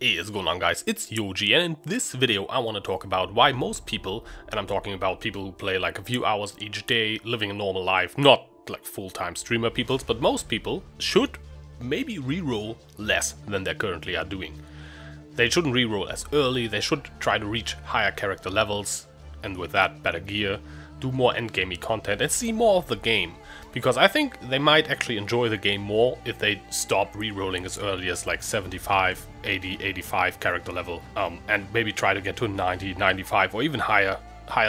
Hey, what's going on, guys? It's Yoji, and in this video I want to talk about why most people, and I'm talking about people who play like a few hours each day, living a normal life, not like full-time streamer peoples, but most people should maybe reroll less than they currently are doing. They shouldn't reroll as early, they should try to reach higher character levels, and with that better gear, do more endgamey content and see more of the game. Because I think they might actually enjoy the game more if they stop rerolling as early as like 75, 80, 85 character level, and maybe try to get to 90, 95 or even higher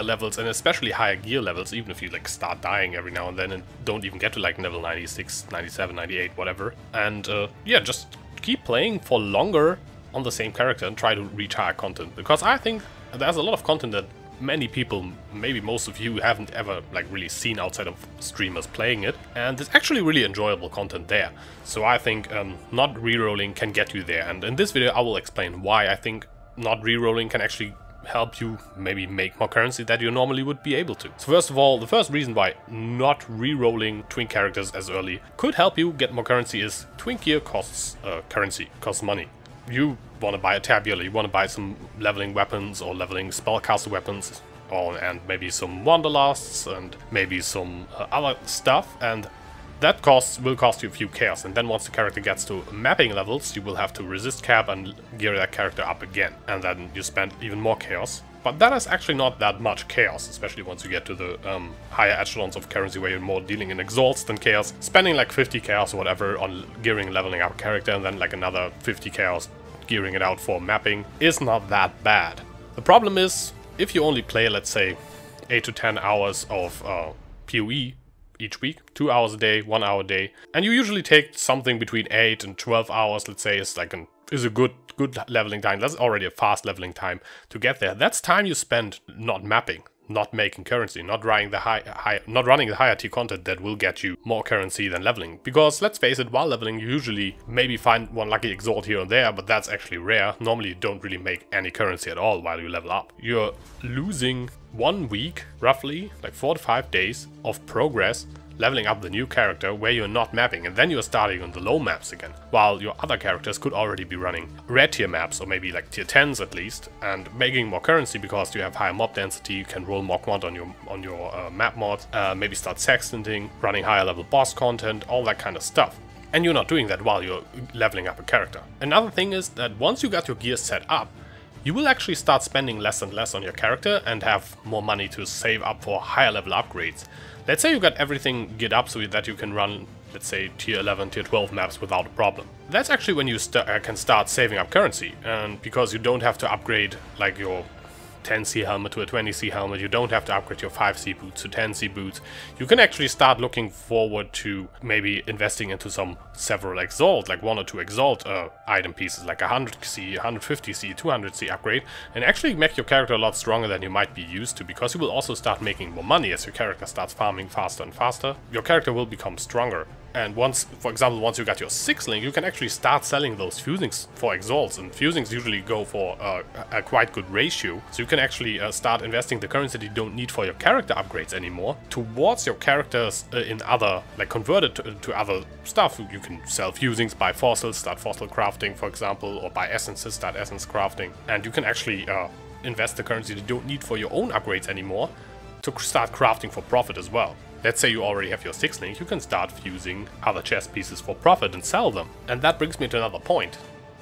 levels, and especially higher gear levels, even if you like start dying every now and then and don't even get to like level 96, 97, 98, whatever. And yeah, just keep playing for longer on the same character and try to reach higher content, because I think there's a lot of content that many people, maybe most of you, haven't ever like really seen outside of streamers playing it, and there's actually really enjoyable content there. So I think not rerolling can get you there, and in this video I will explain why I think not rerolling can actually help you maybe make more currency that you normally would be able to. So first of all, the first reason why not rerolling twin characters as early could help you get more currency is twin gear costs currency, costs money. You want to buy a tabular, you want to buy some leveling weapons or leveling spellcaster weapons, and maybe some wanderlusts and maybe some other stuff, and that will cost you a few chaos. And then once the character gets to mapping levels, you will have to resist cap and gear that character up again, and then you spend even more chaos. But that is actually not that much chaos, especially once you get to the higher echelons of currency where you're more dealing in exalts than chaos. Spending like 50 chaos or whatever on gearing and leveling up a character, and then like another 50 chaos gearing it out for mapping is not that bad. The problem is, if you only play, let's say, 8 to 10 hours of PoE each week, 2 hours a day, 1 hour a day, and you usually take something between 8 and 12 hours, let's say, is a good leveling time. That's already a fast leveling time to get there. That's time you spend not mapping, not making currency, not running the higher tier content that will get you more currency than leveling. Because let's face it, while leveling you usually maybe find one lucky exalt here and there, but that's actually rare. Normally you don't really make any currency at all while you level up. You're losing 1 week, roughly, like 4 to 5 days of progress leveling up the new character where you're not mapping, and then you're starting on the low maps again, while your other characters could already be running red tier maps, or maybe like tier 10s at least, and making more currency because you have higher mob density, you can roll more quant on your map mods, maybe start sextanting, running higher level boss content, all that kind of stuff. And you're not doing that while you're leveling up a character. Another thing is that once you got your gear set up, you will actually start spending less and less on your character and have more money to save up for higher level upgrades. Let's say you got everything geared up so that you can run, let's say, tier 11, tier 12 maps without a problem. That's actually when you can start saving up currency, and because you don't have to upgrade like your 10C helmet to a 20C helmet, you don't have to upgrade your 5C boots to 10C boots, you can actually start looking forward to maybe investing into several exalt, like 1 or 2 exalt item pieces, like 100C, 150C, 200C upgrade, and actually make your character a lot stronger than you might be used to, because you will also start making more money as your character starts farming faster and faster. Your character will become stronger. And once, for example, once you got your 6 link, you can actually start selling those fusings for exalts, and fusings usually go for a quite good ratio. So you can actually start investing the currency that you don't need for your character upgrades anymore towards your characters in other, like converted to other stuff. You can sell fusings, buy fossils, start fossil crafting, for example, or buy essences, start essence crafting. And you can actually invest the currency that you don't need for your own upgrades anymore to start crafting for profit as well. Let's say you already have your 6 link, you can start fusing other chest pieces for profit and sell them. And that brings me to another point.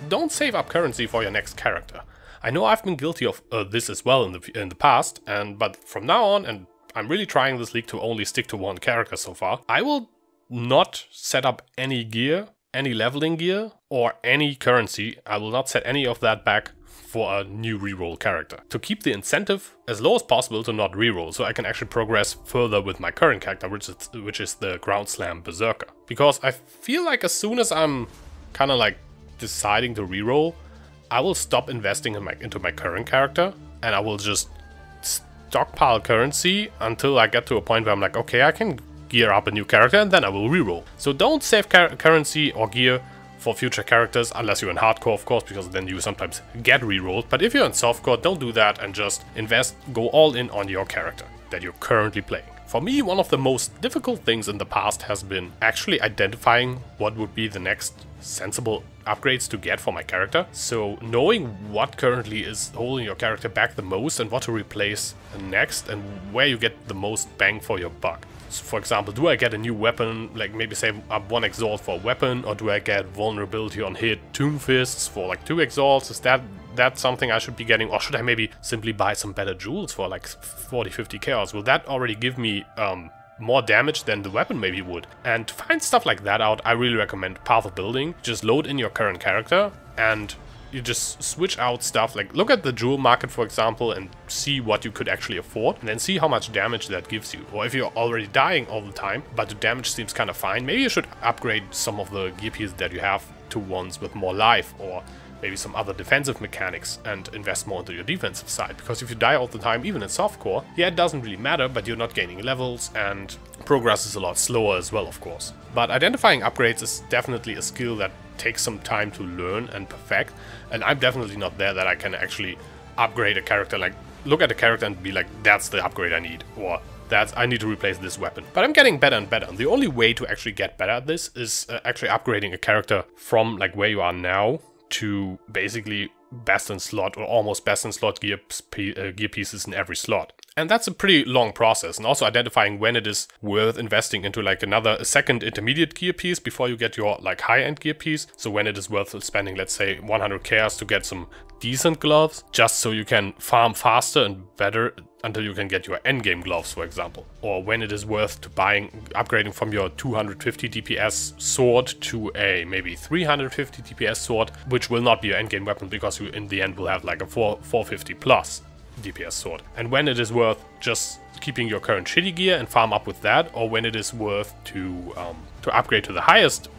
Don't save up currency for your next character. I know I've been guilty of this as well in the past, but from now on, and I'm really trying this league to only stick to one character so far, I will not set up any gear, any leveling gear, or any currency. I will not set any of that back for a new reroll character, to keep the incentive as low as possible to not reroll, so I can actually progress further with my current character, which is the Ground Slam Berserker. Because I feel like as soon as I'm kind of like deciding to reroll, I will stop investing into my current character, and I will just stockpile currency until I get to a point where I'm like, okay, I can gear up a new character, and then I will reroll. So don't save currency or gear for future characters, unless you're in hardcore, of course, because then you sometimes get rerolled. But if you're in softcore, don't do that and just invest, go all in on your character that you're currently playing. For me, one of the most difficult things in the past has been actually identifying what would be the next sensible upgrades to get for my character. So knowing what currently is holding your character back the most and what to replace next and where you get the most bang for your buck. So for example, do I get a new weapon, like maybe save up 1 exalt for a weapon, or do I get vulnerability on hit Tomb Fists for like 2 exalts? Is that something I should be getting, or should I maybe simply buy some better jewels for like 40-50 chaos? Will that already give me more damage than the weapon maybe would? And to find stuff like that out, I really recommend Path of Building. Just load in your current character and you just switch out stuff, like look at the jewel market for example and see what you could actually afford, and then see how much damage that gives you. Or if you're already dying all the time but the damage seems kind of fine, maybe you should upgrade some of the gear pieces that you have to ones with more life, or maybe some other defensive mechanics, and invest more into your defensive side. Because if you die all the time, even in softcore, yeah, it doesn't really matter, but you're not gaining levels and progress is a lot slower as well, of course. But identifying upgrades is definitely a skill that takes some time to learn and perfect, and I'm definitely not there that I can actually upgrade a character, like look at a character and be like, that's the upgrade I need, or I need to replace this weapon. But I'm getting better and better, and the only way to actually get better at this is actually upgrading a character from like where you are now to basically best in slot or almost best in slot gear pieces in every slot. And that's a pretty long process, and also identifying when it is worth investing into like a second intermediate gear piece before you get your like high-end gear piece. So when it is worth spending, let's say 100 chaos to get some decent gloves, just so you can farm faster and better until you can get your endgame gloves, for example. Or when it is worth to upgrading from your 250 DPS sword to a maybe 350 DPS sword, which will not be your endgame weapon because you in the end will have like a 450 plus DPS sword. And when it is worth just keeping your current shitty gear and farm up with that, or when it is worth to upgrade to the highest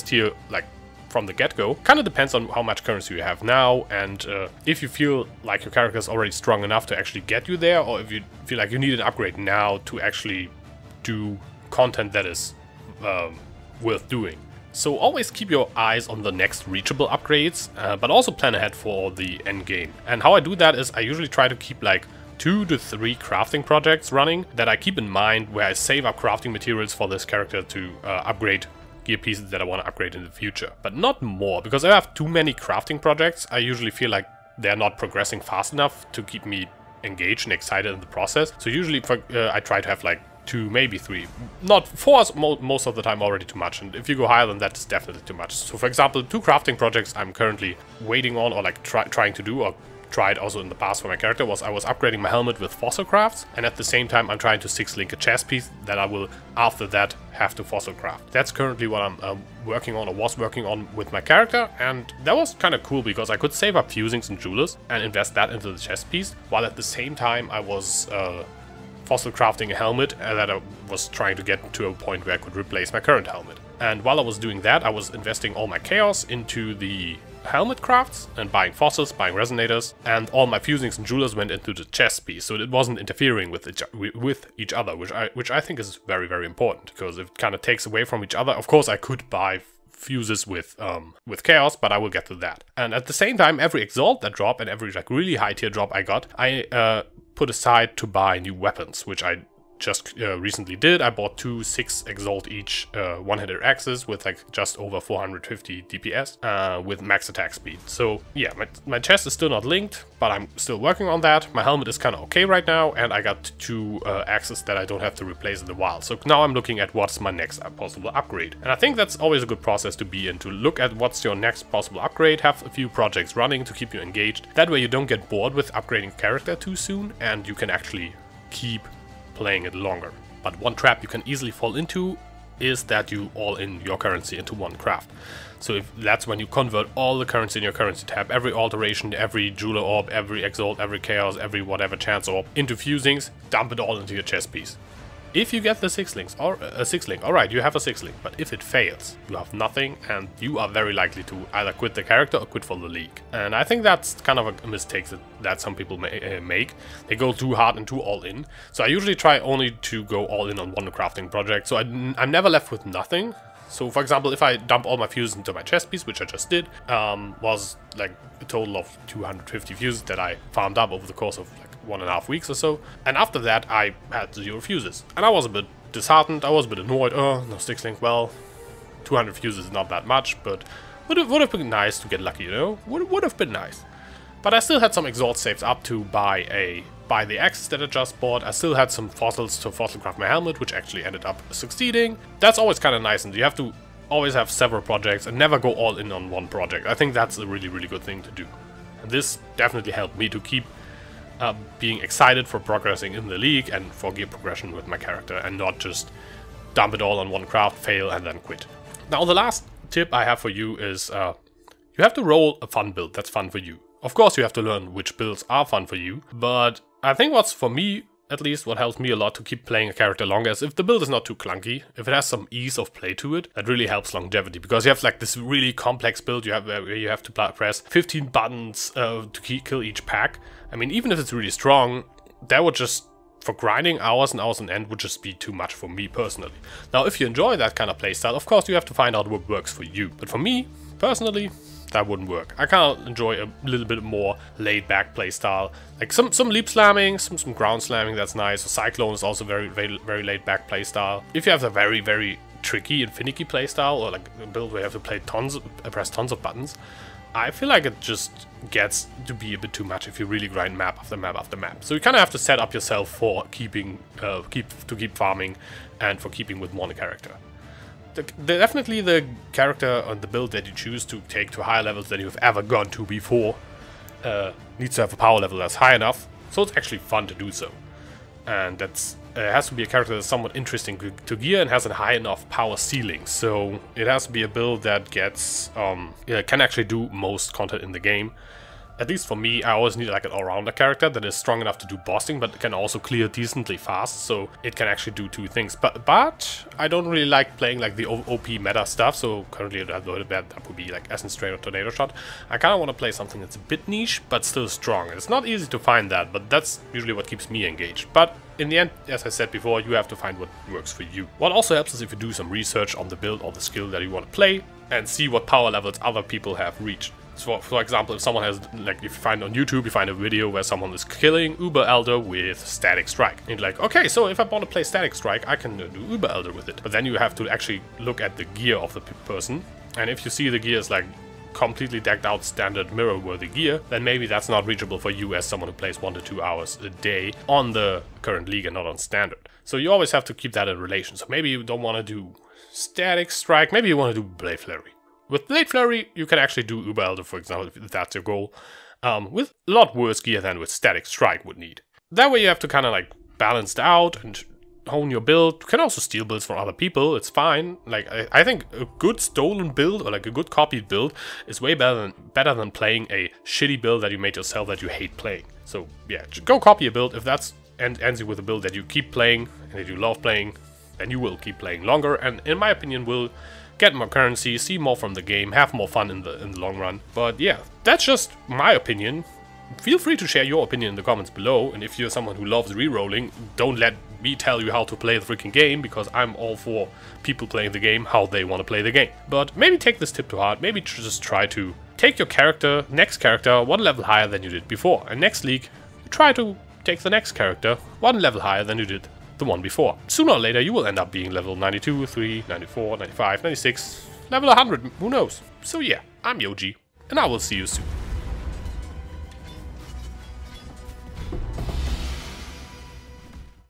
tier, like from the get-go. Kind of depends on how much currency you have now, and if you feel like your character is already strong enough to actually get you there, or if you feel like you need an upgrade now to actually do content that is worth doing. So always keep your eyes on the next reachable upgrades, but also plan ahead for the end game. And how I do that is I usually try to keep like 2 to 3 crafting projects running that I keep in mind, where I save up crafting materials for this character to upgrade gear pieces that I want to upgrade in the future. But not more, because I have too many crafting projects. I usually feel like they're not progressing fast enough to keep me engaged and excited in the process. So usually I try to have like 2, maybe 3. Not 4 is most of the time already too much, and if you go higher than that, it's definitely too much. So for example, 2 crafting projects I'm currently waiting on, or like trying to do, or tried also in the past for my character, was I was upgrading my helmet with fossil crafts, and at the same time I'm trying to 6-link a chest piece that I will after that have to fossil craft. That's currently what I'm working on, or was working on with my character, and that was kind of cool because I could save up fusings and jewelers and invest that into the chest piece, while at the same time I was fossil crafting a helmet that I was trying to get to a point where I could replace my current helmet. And while I was doing that, I was investing all my chaos into the helmet crafts and buying fossils, buying resonators, and all my fusings and jewelers went into the chest piece, so it wasn't interfering with each other, which I think is very, very important, because it kind of takes away from each other. Of course, I could buy fuses with chaos, but I will get to that. And at the same time, every exalt that drop and every like really high tier drop I got, I put aside to buy new weapons, which I just recently did. I bought 2 6 exalt each one-hitter axes with like just over 450 DPS with max attack speed. So yeah, my chest is still not linked, but I'm still working on that. My helmet is kind of okay right now, and I got 2 axes that I don't have to replace in the wild. So now I'm looking at what's my next possible upgrade. And I think that's always a good process to be in, to look at what's your next possible upgrade, have a few projects running to keep you engaged. That way you don't get bored with upgrading character too soon, and you can actually keep playing it longer. But one trap you can easily fall into is that you all in your currency into one craft. So if that's when you convert all the currency in your currency tab, every alteration, every jeweler orb, every exalt, every chaos, every whatever chance orb into fusings, dump it all into your chest piece. If you get the 6-links, or a 6-link, alright, you have a 6-link, but if it fails, you have nothing, and you are very likely to either quit the character or quit for the league. And I think that's kind of a mistake that some people make. They go too hard and too all in. So I usually try only to go all in on one crafting project, so I'm never left with nothing. So for example, if I dump all my fuses into my chest piece, which I just did, was like a total of 250 fuses that I farmed up over the course of like 1.5 weeks or so. And after that, I had 0 fuses. And I was a bit disheartened, I was a bit annoyed. Oh, no Styx Link. Well, 200 fuses is not that much, but would have been nice to get lucky, you know? Would have been nice. But I still had some exhaust saves up to buy the axes that I just bought. I still had some fossils to fossil craft my helmet, which actually ended up succeeding. That's always kind of nice, and you have to always have several projects and never go all in on one project. I think that's a really, really good thing to do. And this definitely helped me to keep being excited for progressing in the league and for gear progression with my character, and not just dump it all on one craft, fail, and then quit. Now, the last tip I have for you is you have to roll a fun build that's fun for you. Of course, you have to learn which builds are fun for you, but I think what's, for me at least, what helps me a lot to keep playing a character longer is if the build is not too clunky, if it has some ease of play to it, that really helps longevity. Because you have like this really complex build where you have to press 15 buttons to kill each pack. I mean, even if it's really strong, that would just, for grinding hours and hours on end, would just be too much for me personally. Now, if you enjoy that kind of playstyle, of course you have to find out what works for you. But for me, personally, that wouldn't work. I kind of enjoy a little bit more laid-back playstyle, like some leap slamming, some ground slamming. That's nice. Cyclone is also very laid-back playstyle. If you have a very tricky and finicky playstyle, or like a build where you have to press tons of buttons, I feel like it just gets to be a bit too much if you really grind map after map after map. So you kind of have to set up yourself for keep farming and for keeping with one character. Definitely the character and the build that you choose to take to higher levels than you've ever gone to before needs to have a power level that's high enough, so it's actually fun to do so. And that's it has to be a character that's somewhat interesting to gear and has a high enough power ceiling. So it has to be a build that gets can actually do most content in the game. At least for me, I always need like an all-rounder character that is strong enough to do bossing, but can also clear decently fast, so it can actually do 2 things. But I don't really like playing like the OP meta stuff, so currently that would be like Essence Drain or Tornado Shot. I kind of want to play something that's a bit niche, but still strong. It's not easy to find that, but that's usually what keeps me engaged. But in the end, as I said before, you have to find what works for you. What also helps is if you do some research on the build or the skill that you want to play, and see what power levels other people have reached. So for example, if someone has, like, if you find on YouTube, you find a video where someone is killing Uber Elder with Static Strike. And you're like, okay, so if I want to play Static Strike, I can do Uber Elder with it. But then you have to actually look at the gear of the person. And if you see the gear is like completely decked out standard mirror-worthy gear, then maybe that's not reachable for you as someone who plays 1 to 2 hours a day on the current league and not on standard. So you always have to keep that in relation. So maybe you don't want to do Static Strike, maybe you want to do Blade Flurry. With Blade Flurry, you can actually do Uber Elder, for example, if that's your goal, with a lot worse gear than with Static Strike would need. That way you have to kind of like balance it out and hone your build. You can also steal builds from other people, it's fine. Like, I think a good stolen build, or like a good copied build, is way better than playing a shitty build that you made yourself that you hate playing. So yeah, just go copy a build. If that's ends you with a build that you keep playing and that you love playing, then you will keep playing longer, and in my opinion will get more currency, see more from the game, have more fun in the long run. But yeah, that's just my opinion. Feel free to share your opinion in the comments below, and if you're someone who loves rerolling, don't let me tell you how to play the freaking game, because I'm all for people playing the game how they want to play the game. But maybe take this tip to heart, maybe just try to take your next character 1 level higher than you did before, and next league, try to take the next character 1 level higher than you did the one before. Sooner or later you will end up being level 92, 3, 94, 95, 96, level 100, who knows. So yeah, I'm Yoji, and I will see you soon.